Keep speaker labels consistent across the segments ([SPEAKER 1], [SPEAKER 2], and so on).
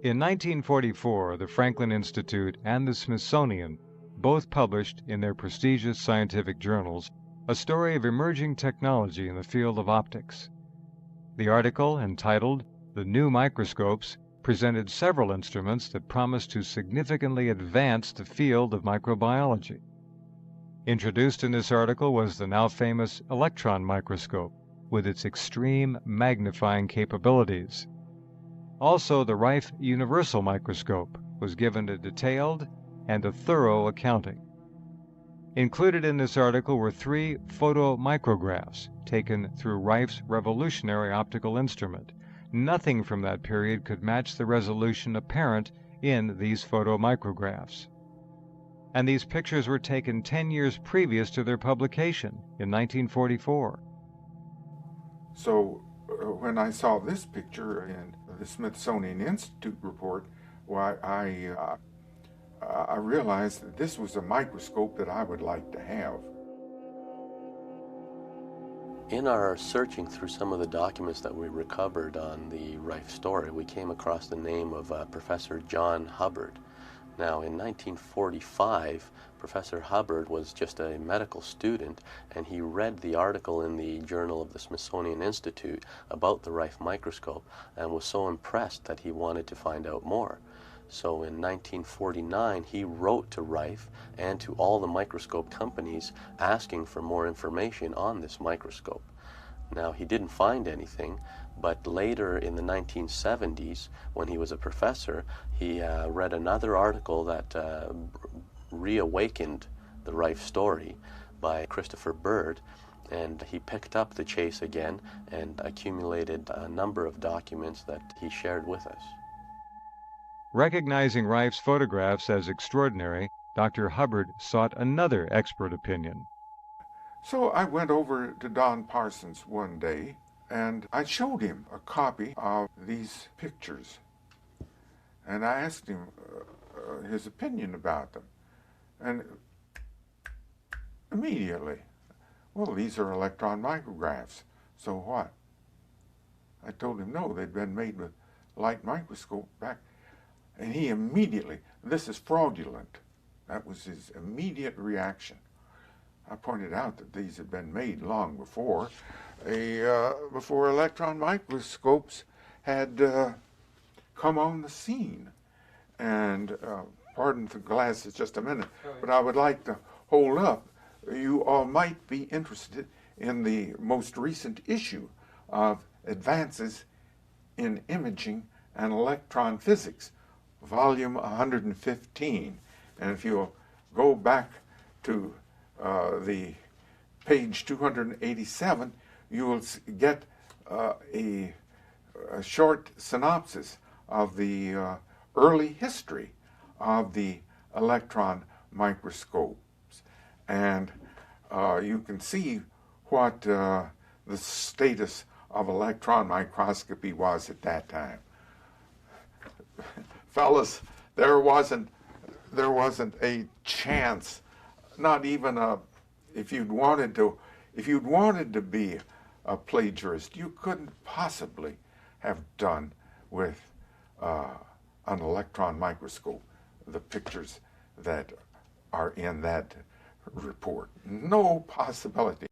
[SPEAKER 1] In 1944, the Franklin Institute and the Smithsonian both published in their prestigious scientific journals a story of emerging technology in the field of optics. The article, entitled "The New Microscopes," presented several instruments that promised to significantly advance the field of microbiology. Introduced in this article was the now famous electron microscope, with its extreme magnifying capabilities. Also, the Rife Universal Microscope was given a detailed and a thorough accounting. Included in this article were 3 photomicrographs taken through Rife's revolutionary optical instrument. Nothing from that period could match the resolution apparent in these photomicrographs. And these pictures were taken 10 years previous to their publication in 1944.
[SPEAKER 2] So when I saw this picture in the Smithsonian Institute report, well, I realized that this was a microscope that I would like to have.
[SPEAKER 3] In our searching through some of the documents that we recovered on the Rife story, we came across the name of Professor John Hubbard. Now, in 1945, Professor Hubbard was just a medical student, and he read the article in the Journal of the Smithsonian Institute about the Rife microscope and was so impressed that he wanted to find out more. So in 1949, he wrote to Rife and to all the microscope companies asking for more information on this microscope. Now, he didn't find anything, but later in the 1970s, when he was a professor, he read another article that reawakened the Rife story by Christopher Bird, and he picked up the chase again and accumulated a number of documents that he shared with us.
[SPEAKER 1] Recognizing Rife's photographs as extraordinary, Dr. Hubbard sought another expert opinion.
[SPEAKER 2] So I went over to Don Parsons one day, and I showed him a copy of these pictures. And I asked him his opinion about them. And immediately, well, these are electron micrographs, so what? I told him no, they'd been made with light microscope back. And he immediately, this is fraudulent. That was his immediate reaction. I pointed out that these had been made long before, before electron microscopes had come on the scene. And pardon the glasses just a minute, but I would like to hold up. You all might be interested in the most recent issue of Advances in Imaging and Electron Physics, volume 115. And if you'll go back to the page 287, you will get a short synopsis of the early history of the electron microscopes. And you can see what the status of electron microscopy was at that time. Fellas, there wasn't a chance, not even if you'd wanted to be a plagiarist, you couldn't possibly have done with an electron microscope the pictures that are in that report. No possibility.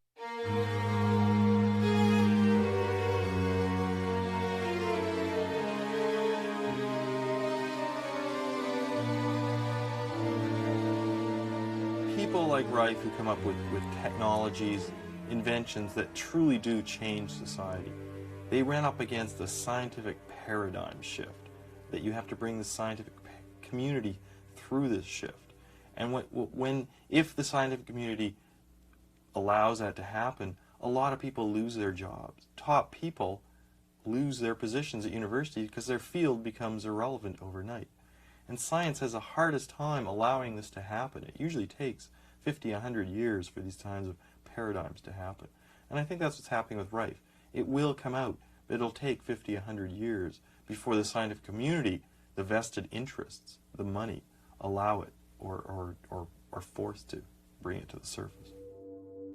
[SPEAKER 4] People like Rife who come up with technologies, inventions that truly do change society, they ran up against the scientific paradigm shift, that you have to bring the scientific community through this shift. And if the scientific community allows that to happen, a lot of people lose their jobs. Top people lose their positions at universities because their field becomes irrelevant overnight. And science has the hardest time allowing this to happen. It usually takes 50, 100 years for these kinds of paradigms to happen. And I think that's what's happening with Rife. It will come out, but it'll take 50, 100 years before the scientific community, the vested interests, the money, allow it or are forced to bring it to the surface.